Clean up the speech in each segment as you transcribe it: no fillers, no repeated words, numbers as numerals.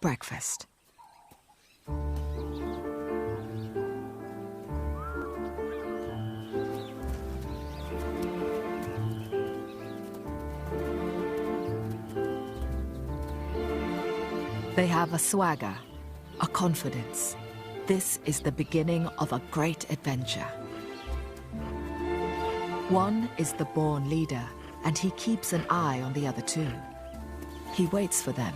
breakfast. They have a swagger, a confidence. This is the beginning of a great adventure. One is the born leader, and he keeps an eye on the other two. He waits for them.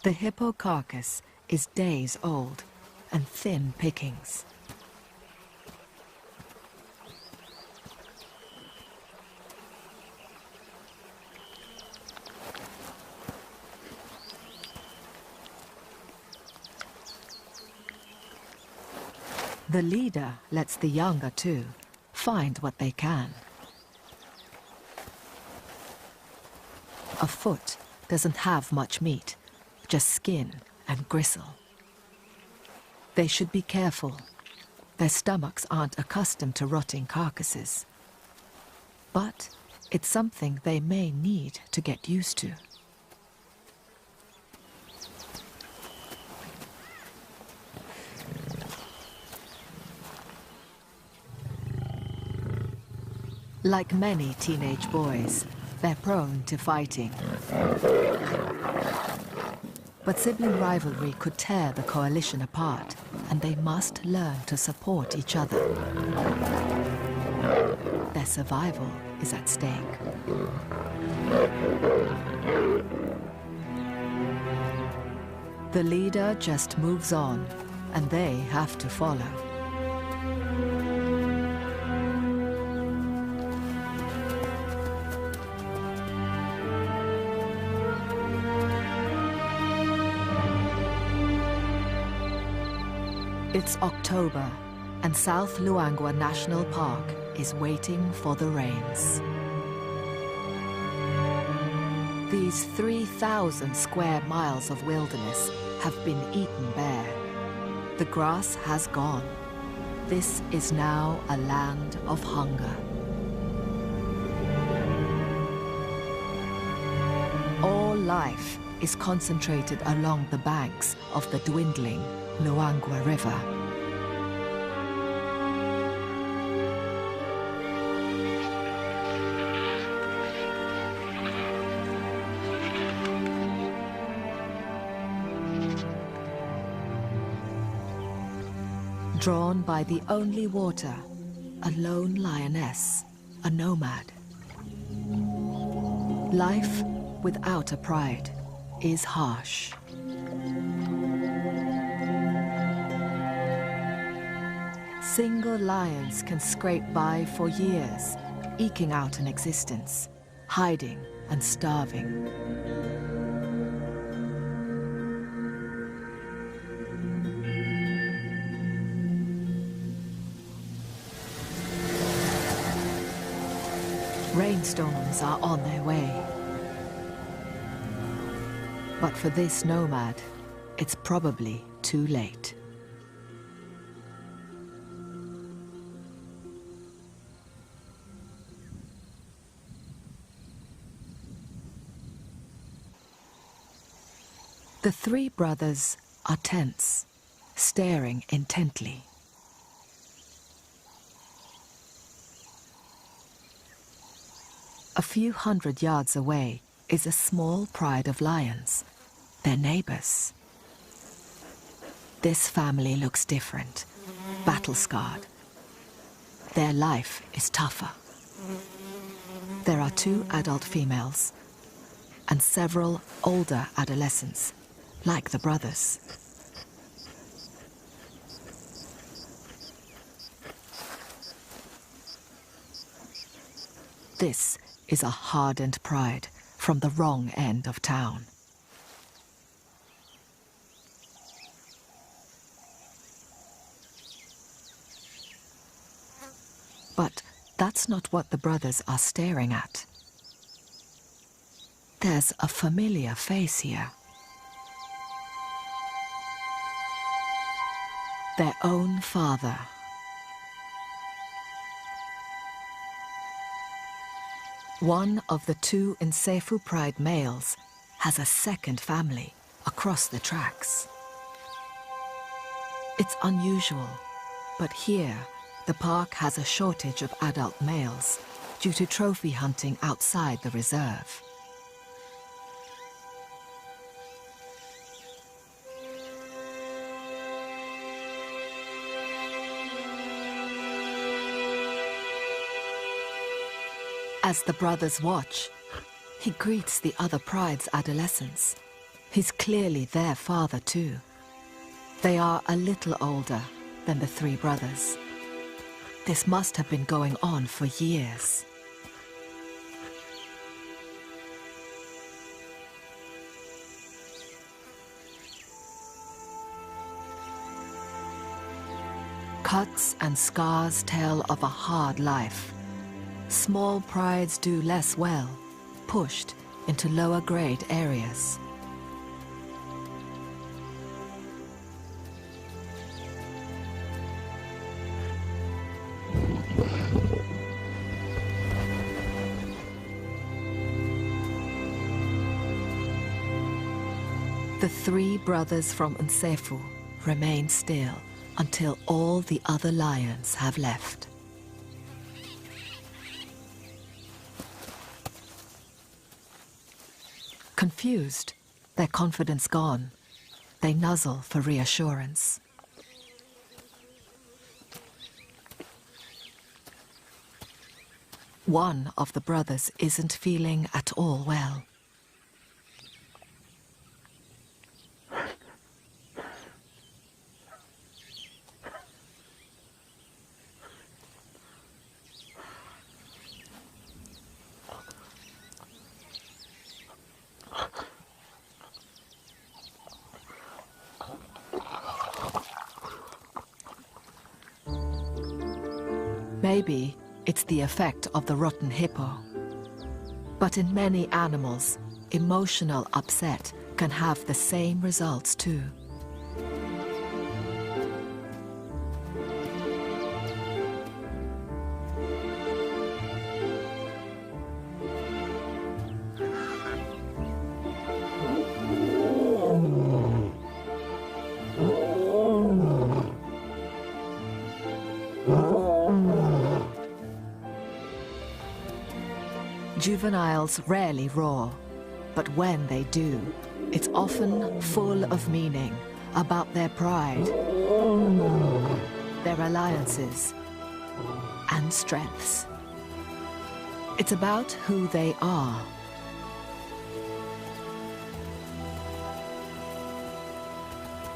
The hippo carcass is days old and thin pickings. The leader lets the younger two find what they can. A foot doesn't have much meat, just skin and gristle. They should be careful. Their stomachs aren't accustomed to rotting carcasses. But it's something they may need to get used to. Like many teenage boys, they're prone to fighting. But sibling rivalry could tear the coalition apart, and they must learn to support each other. Their survival is at stake. The leader just moves on, and they have to follow. It's October, and South Luangwa National Park is waiting for the rains. These 3,000 square miles of wilderness have been eaten bare. The grass has gone. This is now a land of hunger. All life is concentrated along the banks of the dwindling Luangwa River. Drawn by the only water, a lone lioness, a nomad. Life without a pride is harsh. Single lions can scrape by for years, eking out an existence, hiding and starving. Rainstorms are on their way. But for this nomad, it's probably too late. The three brothers are tense, staring intently. A few hundred yards away is a small pride of lions, their neighbors. This family looks different, battle-scarred. Their life is tougher. There are 2 adult females and several older adolescents, like the brothers. This is a hardened pride from the wrong end of town. But that's not what the brothers are staring at. There's a familiar face here. Their own father. One of the two Nsefu Pride males has a second family across the tracks. It's unusual, but here the park has a shortage of adult males due to trophy hunting outside the reserve. As the brothers watch, he greets the other pride's adolescents. He's clearly their father too. They are a little older than the three brothers. This must have been going on for years. Cuts and scars tell of a hard life. Small prides do less well, pushed into lower grade areas. The three brothers from Nsefu remain still until all the other lions have left. Confused, their confidence gone, they nuzzle for reassurance. One of the brothers isn't feeling at all well. Maybe it's the effect of the rotten hippo. But in many animals, emotional upset can have the same results too. Juveniles rarely roar, but when they do, it's often full of meaning about their pride, their alliances, and strengths. It's about who they are.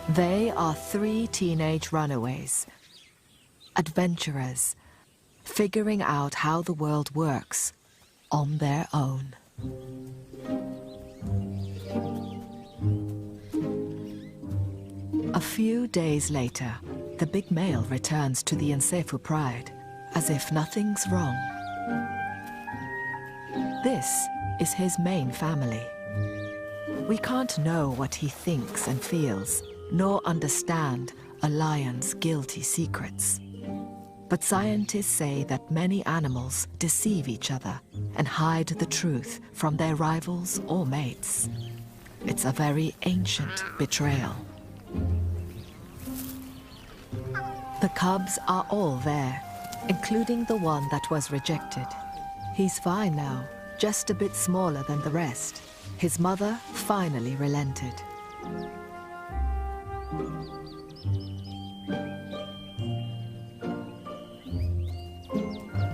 They are three teenage runaways, adventurers, figuring out how the world works on their own. A few days later, the big male returns to the Nsefu Pride, as if nothing's wrong. This is his main family. We can't know what he thinks and feels, nor understand a lion's guilty secrets. But scientists say that many animals deceive each other and hide the truth from their rivals or mates. It's a very ancient betrayal. The cubs are all there, including the one that was rejected. He's fine now, just a bit smaller than the rest. His mother finally relented.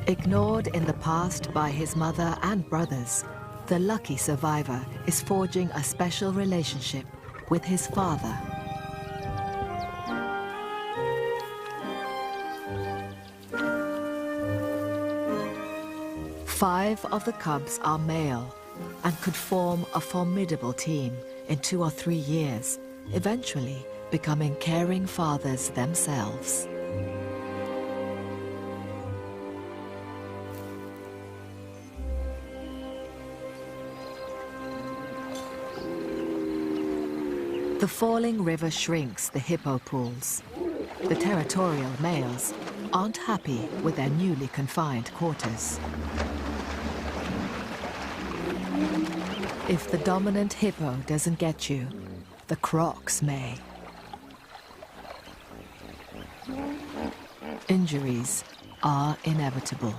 Ignored in the past by his mother and brothers, the lucky survivor is forging a special relationship with his father. 5 of the cubs are male and could form a formidable team in 2 or 3 years, eventually becoming caring fathers themselves. The falling river shrinks the hippo pools. The territorial males aren't happy with their newly confined quarters. If the dominant hippo doesn't get you, the crocs may. Injuries are inevitable.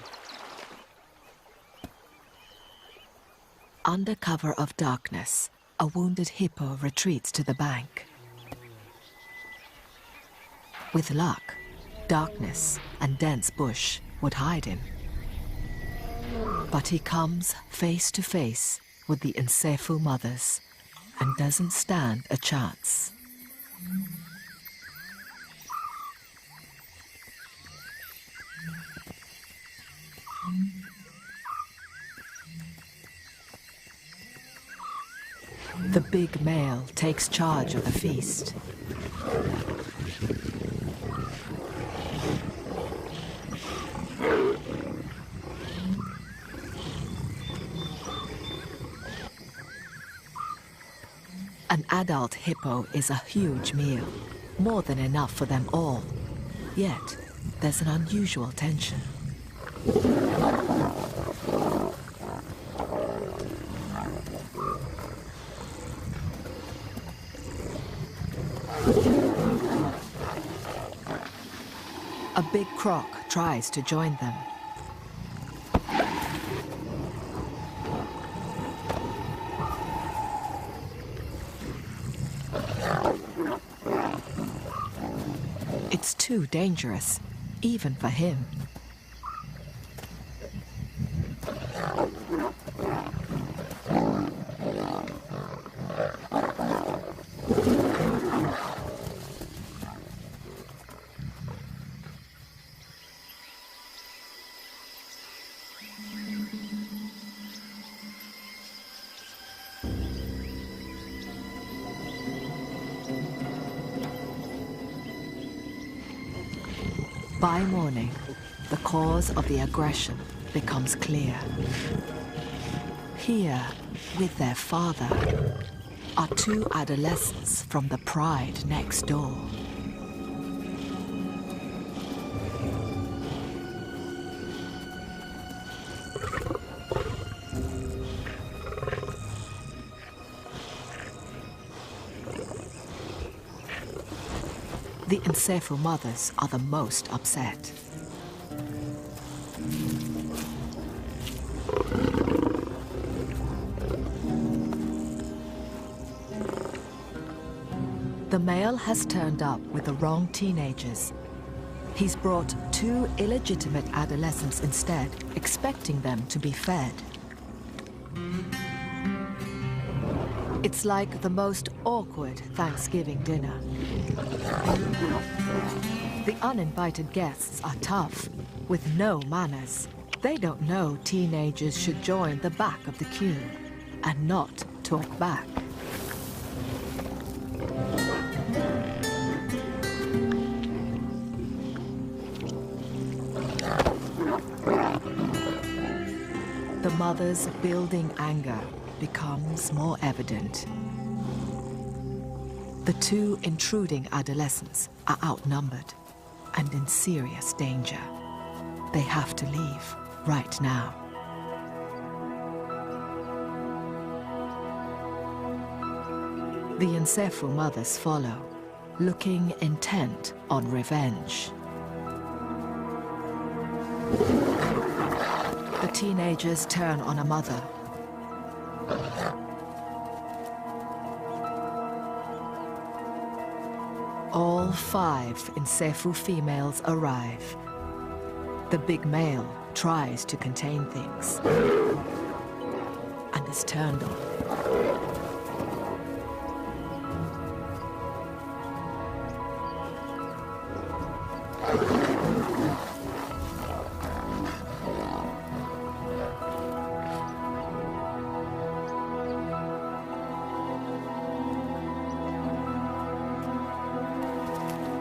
Under cover of darkness, a wounded hippo retreats to the bank. With luck, darkness and dense bush would hide him. But he comes face to face with the Nsefu mothers and doesn't stand a chance. The big male takes charge of the feast. An adult hippo is a huge meal, more than enough for them all. Yet, there's an unusual tension. A big croc tries to join them. It's too dangerous, even for him. By morning, the cause of the aggression becomes clear. Here, with their father, are 2 adolescents from the pride next door. The Nsefu mothers are the most upset. The male has turned up with the wrong teenagers. He's brought 2 illegitimate adolescents instead, expecting them to be fed. It's like the most awkward Thanksgiving dinner. The uninvited guests are tough, with no manners. They don't know teenagers should join the back of the queue and not talk back. The mother's building anger becomes more evident. The 2 intruding adolescents are outnumbered and in serious danger. They have to leave right now. The Nsefu mothers follow, looking intent on revenge. The teenagers turn on a mother. All 5 Nsefu females arrive. The big male tries to contain things and is turned on.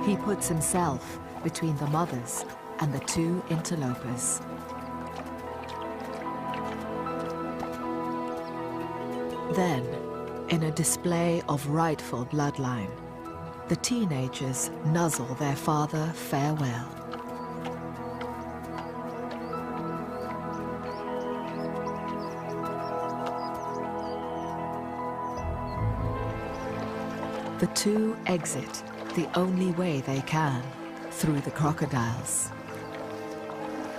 He puts himself between the mothers and the two interlopers. Then, in a display of rightful bloodline, the teenagers nuzzle their father farewell. The two exit the only way they can, through the crocodiles.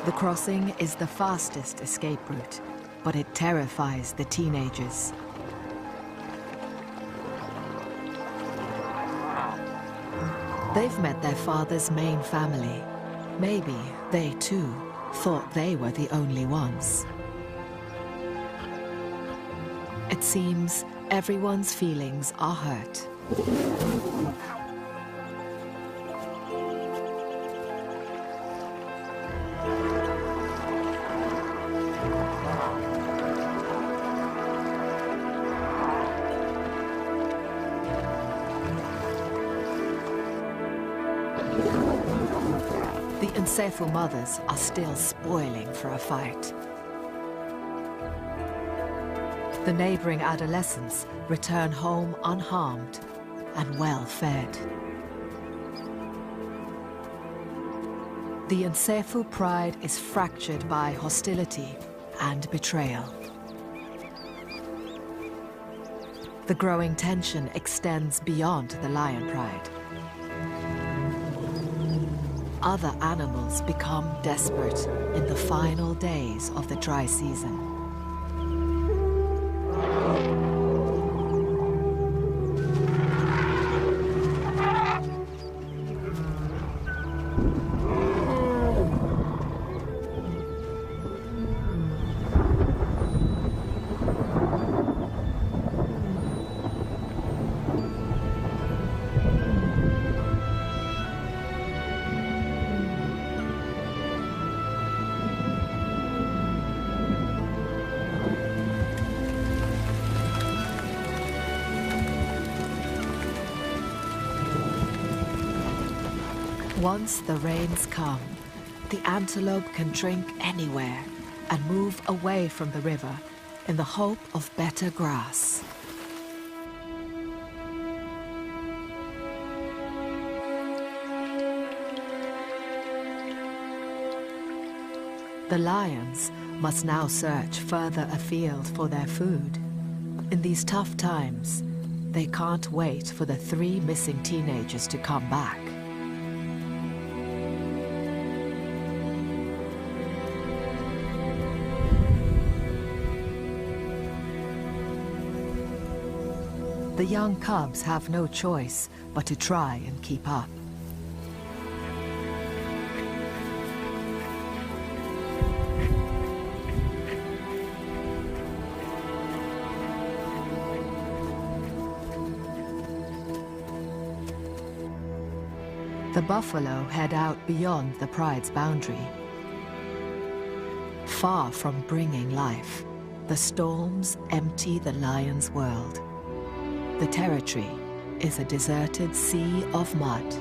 The crossing is the fastest escape route, but it terrifies the teenagers. They've met their father's main family. Maybe they, too, thought they were the only ones. It seems everyone's feelings are hurt. The Encephal mothers are still spoiling for a fight. The neighboring adolescents return home unharmed and well-fed. The Encephal pride is fractured by hostility and betrayal. The growing tension extends beyond the lion pride. Other animals become desperate in the final days of the dry season. Once the rains come, the antelope can drink anywhere and move away from the river in the hope of better grass. The lions must now search further afield for their food. In these tough times, they can't wait for the 3 missing teenagers to come back. The young cubs have no choice but to try and keep up. The buffalo head out beyond the pride's boundary. Far from bringing life, the storms empty the lion's world. The territory is a deserted sea of mud.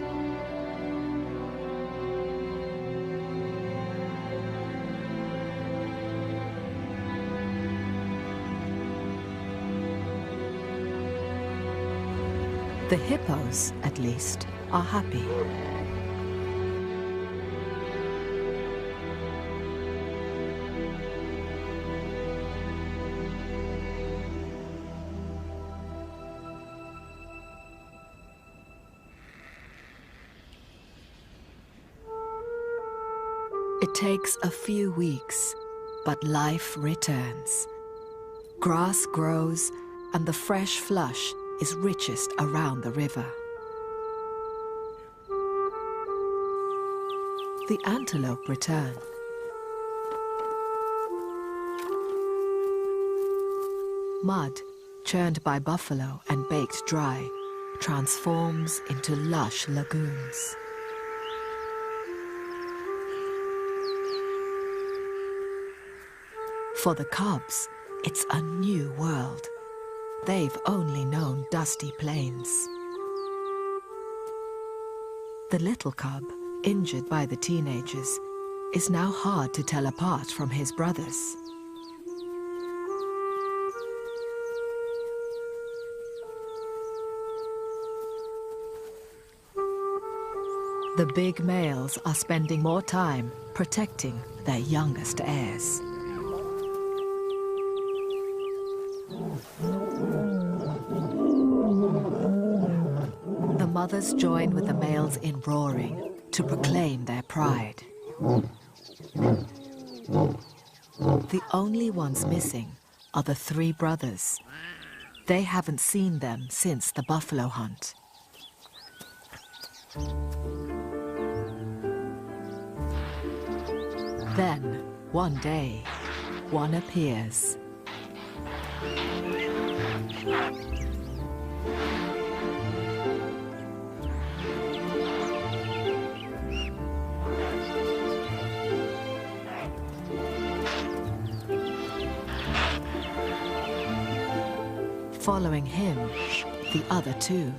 The hippos, at least, are happy. It takes a few weeks, but life returns. Grass grows, and the fresh flush is richest around the river. The antelope return. Mud, churned by buffalo and baked dry, transforms into lush lagoons. For the cubs, it's a new world. They've only known dusty plains. The little cub, injured by the teenagers, is now hard to tell apart from his brothers. The big males are spending more time protecting their youngest heirs. The mothers join with the males in roaring to proclaim their pride. The only ones missing are the three brothers. They haven't seen them since the buffalo hunt. Then, one day, one appears. Following him, the other two.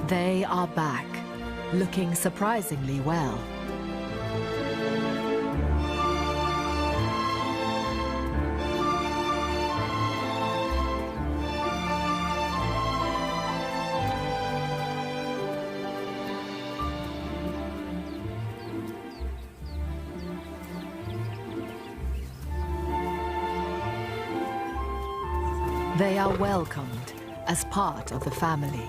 They are back, looking surprisingly well. They are welcomed as part of the family.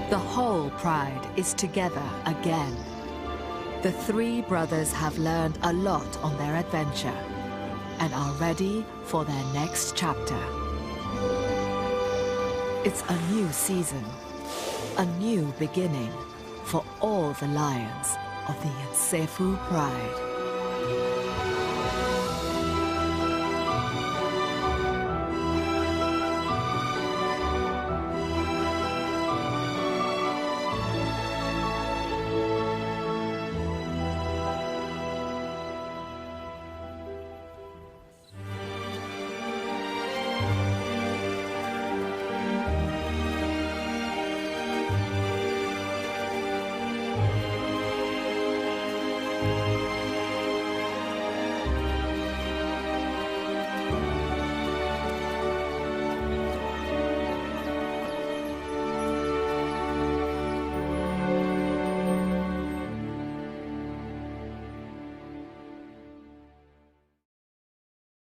The whole pride is together again. The three brothers have learned a lot on their adventure and are ready for their next chapter. It's a new season, a new beginning for all the lions of the Nsefu Pride.